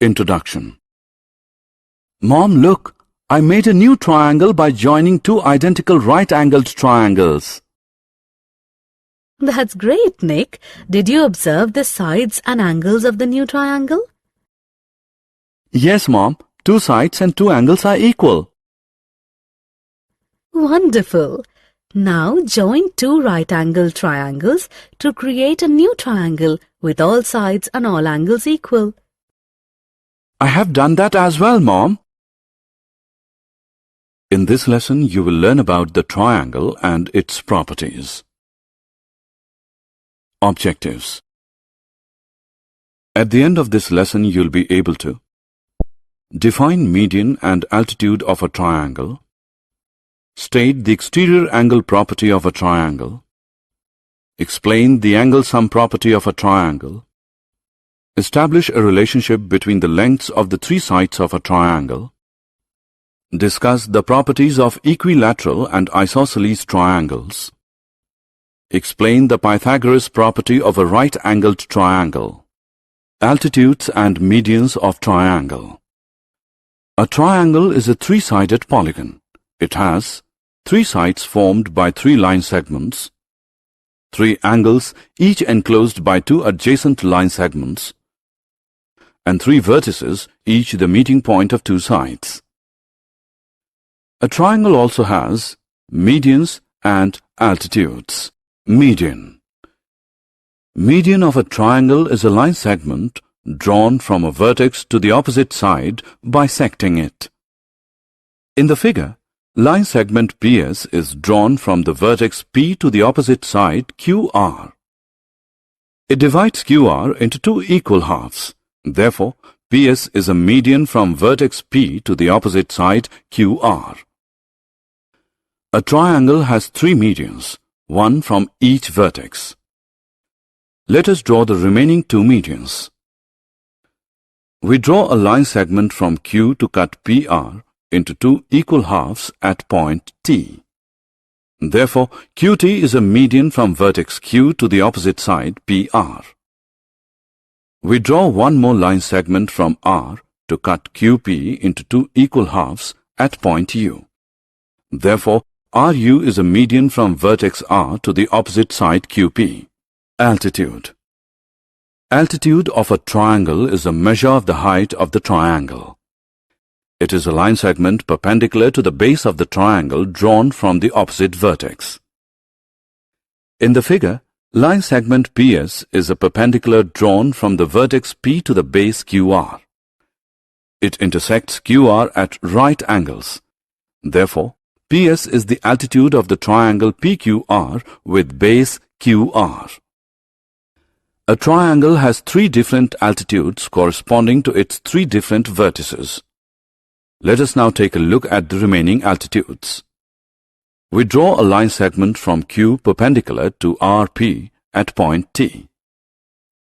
Introduction. Mom, look! I made a new triangle by joining two identical right-angled triangles. That's great, Nick. Did you observe the sides and angles of the new triangle? Yes, Mom. Two sides and two angles are equal. Wonderful! Now join two right-angled triangles to create a new triangle with all sides and all angles equal. I have done that as well, Mom. In this lesson, you will learn about the triangle and its properties. Objectives. At the end of this lesson, you'll be able to define median and altitude of a triangle, state the exterior angle property of a triangle, explain the angle sum property of a triangle, establish a relationship between the lengths of the three sides of a triangle, discuss the properties of equilateral and isosceles triangles, explain the Pythagoras property of a right-angled triangle, altitudes and medians of triangle. A triangle is a three-sided polygon. It has three sides formed by three line segments, three angles each enclosed by two adjacent line segments, and three vertices, each the meeting point of two sides. A triangle also has medians and altitudes. Median. Median of a triangle is a line segment drawn from a vertex to the opposite side, bisecting it. In the figure, line segment PS is drawn from the vertex P to the opposite side, QR. It divides QR into two equal halves. Therefore, PS is a median from vertex P to the opposite side, QR. A triangle has three medians, one from each vertex. Let us draw the remaining two medians. We draw a line segment from Q to cut PR into two equal halves at point T. Therefore, QT is a median from vertex Q to the opposite side, PR. We draw one more line segment from R to cut QP into two equal halves at point U. Therefore, RU is a median from vertex R to the opposite side, QP. Altitude. Altitude of a triangle is a measure of the height of the triangle. It is a line segment perpendicular to the base of the triangle drawn from the opposite vertex. In the figure, line segment PS is a perpendicular drawn from the vertex P to the base QR. It intersects QR at right angles. Therefore, PS is the altitude of the triangle PQR with base QR. A triangle has three different altitudes corresponding to its three different vertices. Let us now take a look at the remaining altitudes. We draw a line segment from Q perpendicular to RP at point T.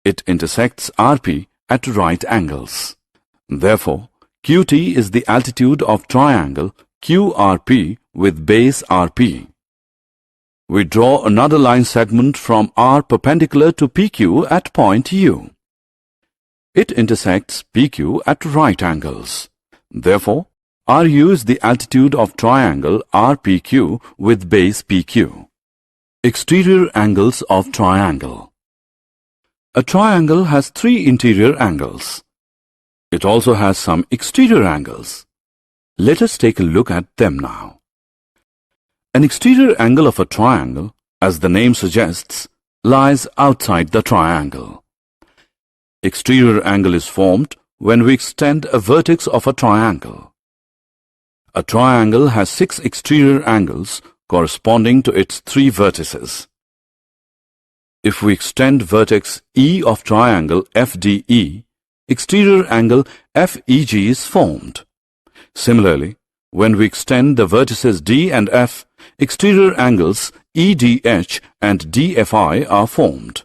It intersects RP at right angles. Therefore, QT is the altitude of triangle QRP with base RP. We draw another line segment from R perpendicular to PQ at point U. It intersects PQ at right angles. Therefore, RU is the altitude of triangle RPQ with base PQ. Exterior angles of triangle. A triangle has three interior angles. It also has some exterior angles. Let us take a look at them now. An exterior angle of a triangle, as the name suggests, lies outside the triangle. Exterior angle is formed when we extend a vertex of a triangle. A triangle has six exterior angles corresponding to its three vertices. If we extend vertex E of triangle FDE, exterior angle FEG is formed. Similarly, when we extend the vertices D and F, exterior angles EDH and DFI are formed.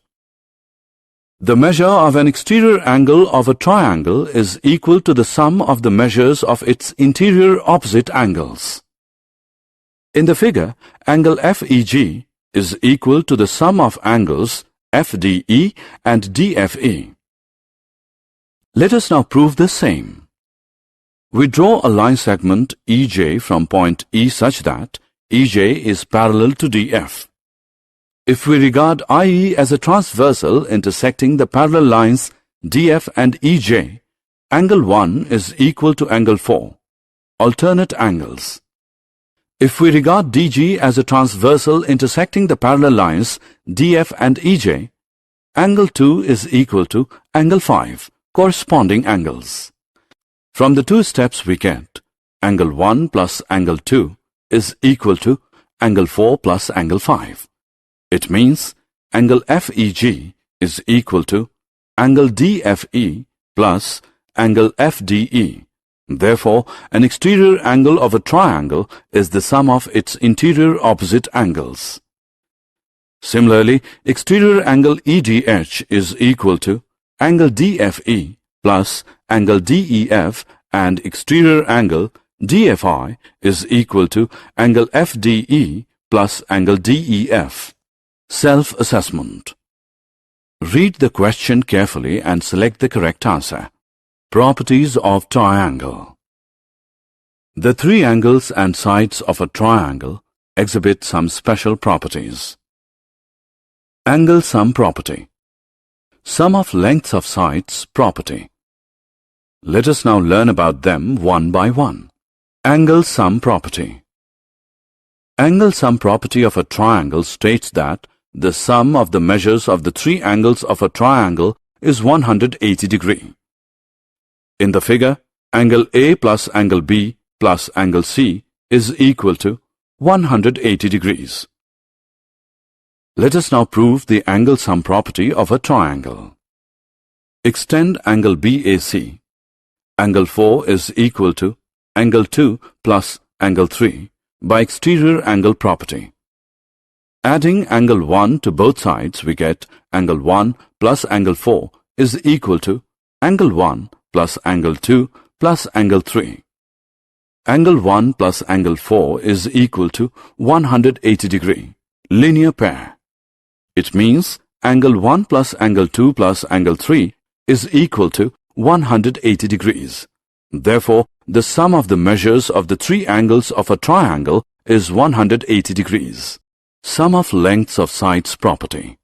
The measure of an exterior angle of a triangle is equal to the sum of the measures of its interior opposite angles. In the figure, angle FEG is equal to the sum of angles FDE and DFE. Let us now prove the same. We draw a line segment EJ from point E such that EJ is parallel to DF. If we regard IE as a transversal intersecting the parallel lines DF and EJ, angle 1 is equal to angle 4, alternate angles. If we regard DG as a transversal intersecting the parallel lines DF and EJ, angle 2 is equal to angle 5, corresponding angles. From the two steps we get angle 1 plus angle 2 is equal to angle 4 plus angle 5. It means angle FEG is equal to angle DFE plus angle FDE. Therefore, an exterior angle of a triangle is the sum of its interior opposite angles. Similarly, exterior angle EDH is equal to angle DFE plus angle DEF, and exterior angle DFI is equal to angle FDE plus angle DEF. Self-assessment. Read the question carefully and select the correct answer. Properties of triangle. The three angles and sides of a triangle exhibit some special properties. Angle sum property. Sum of lengths of sides property. Let us now learn about them one by one. Angle sum property. Angle sum property of a triangle states that the sum of the measures of the three angles of a triangle is 180 degree. In the figure, angle A plus angle B plus angle C is equal to 180 degrees. Let us now prove the angle sum property of a triangle. Extend angle BAC. Angle 4 is equal to angle 2 plus angle 3 by exterior angle property. Adding angle 1 to both sides, we get angle 1 plus angle 4 is equal to angle 1 plus angle 2 plus angle 3. Angle 1 plus angle 4 is equal to 180 degree, linear pair. It means angle 1 plus angle 2 plus angle 3 is equal to 180 degrees. Therefore, the sum of the measures of the three angles of a triangle is 180 degrees. Sum of lengths of sides property.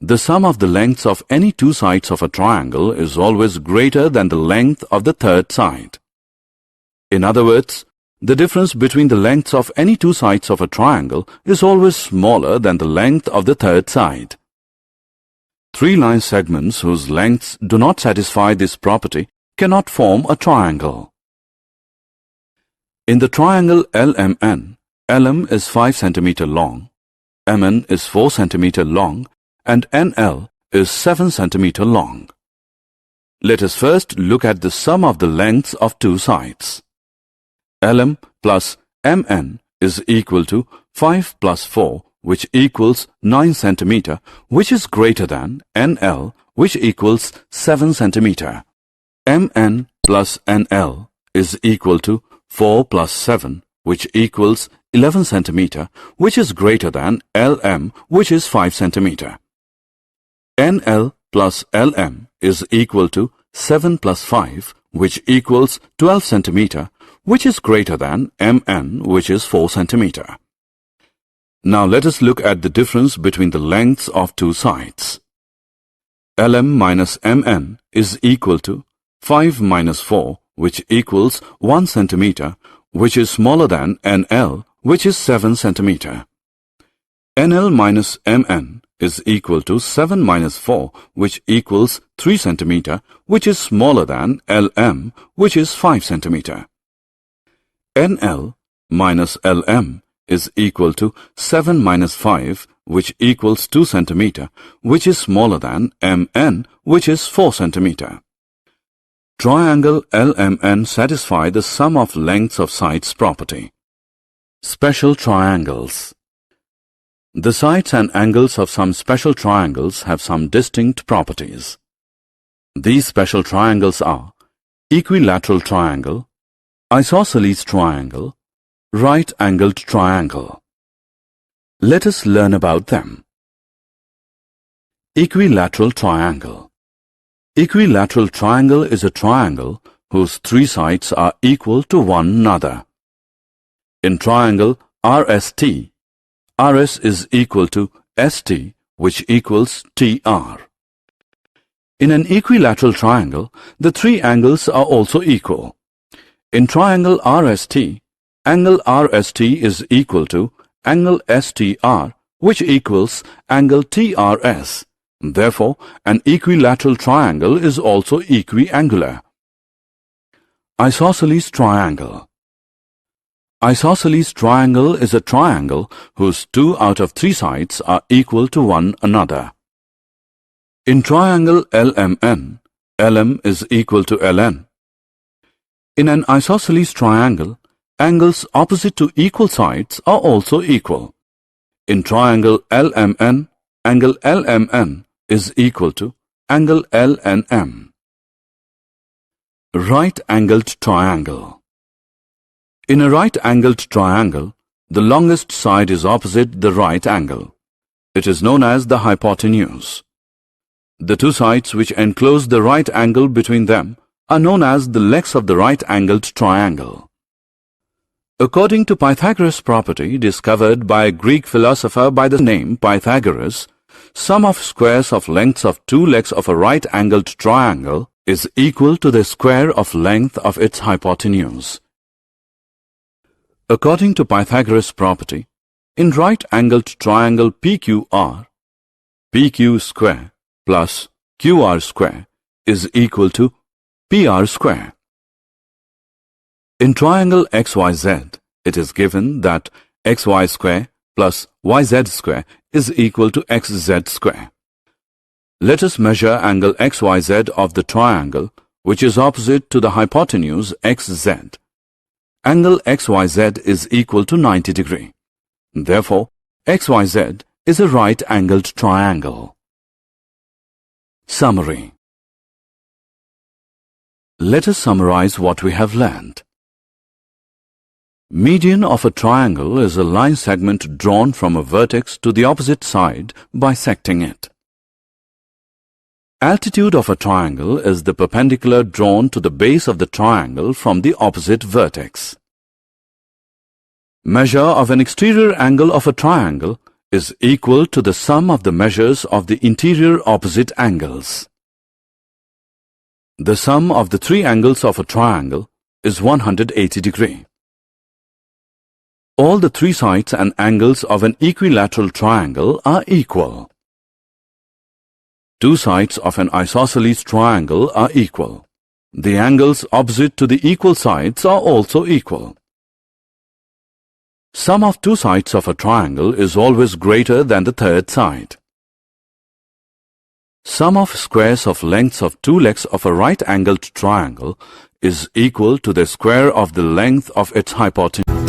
The sum of the lengths of any two sides of a triangle is always greater than the length of the third side. In other words, the difference between the lengths of any two sides of a triangle is always smaller than the length of the third side. Three line segments whose lengths do not satisfy this property cannot form a triangle. In the triangle LMN, LM is 5 cm long, MN is 4 cm long, and NL is 7 cm long. Let us first look at the sum of the lengths of two sides. LM plus MN is equal to 5 plus 4, which equals 9 cm, which is greater than NL, which equals 7 cm. MN plus NL is equal to 4 plus 7, which equals 11 cm, which is greater than LM, which is 5 cm. NL plus LM is equal to 7 plus 5, which equals 12 cm, which is greater than MN, which is 4 cm. Now let us look at the difference between the lengths of two sides. LM minus MN is equal to 5 minus 4, which equals 1 cm, which is smaller than NL, which is 7 cm. NL minus MN is equal to 7 minus 4, which equals 3 cm, which is smaller than LM, which is 5 cm. NL minus LM is equal to 7 minus 5, which equals 2 cm, which is smaller than MN, which is 4 cm. Triangle LMN satisfy the sum of lengths of sides property. Special triangles. The sides and angles of some special triangles have some distinct properties. These special triangles are equilateral triangle, isosceles triangle, right-angled triangle. Let us learn about them. Equilateral triangle. Equilateral triangle is a triangle whose three sides are equal to one another. In triangle RST, RS is equal to ST, which equals TR. In an equilateral triangle, the three angles are also equal. In triangle RST, angle RST is equal to angle STR, which equals angle TRS. Therefore, an equilateral triangle is also equiangular. Isosceles triangle. Isosceles triangle is a triangle whose 2 out of 3 sides are equal to one another. In triangle LMN, LM is equal to LN. In an isosceles triangle, angles opposite to equal sides are also equal. In triangle LMN, angle LMN is equal to angle LNM. Right-angled triangle. In a right-angled triangle, the longest side is opposite the right angle. It is known as the hypotenuse. The two sides which enclose the right angle between them are known as the legs of the right-angled triangle. According to Pythagoras' property discovered by a Greek philosopher by the name Pythagoras, sum of squares of lengths of two legs of a right-angled triangle is equal to the square of length of its hypotenuse. According to Pythagoras' property, in right-angled triangle PQR, PQ square plus QR square is equal to PR square. In triangle XYZ, it is given that XY square plus YZ square is equal to XZ square. Let us measure angle XYZ of the triangle, which is opposite to the hypotenuse XZ. Angle XYZ is equal to 90 degrees. Therefore, XYZ is a right-angled triangle. Summary. Let us summarize what we have learned. Median of a triangle is a line segment drawn from a vertex to the opposite side bisecting it. Altitude of a triangle is the perpendicular drawn to the base of the triangle from the opposite vertex. Measure of an exterior angle of a triangle is equal to the sum of the measures of the interior opposite angles. The sum of the three angles of a triangle is 180 degrees. All the three sides and angles of an equilateral triangle are equal. Two sides of an isosceles triangle are equal. The angles opposite to the equal sides are also equal. Sum of two sides of a triangle is always greater than the third side. Sum of squares of lengths of two legs of a right-angled triangle is equal to the square of the length of its hypotenuse.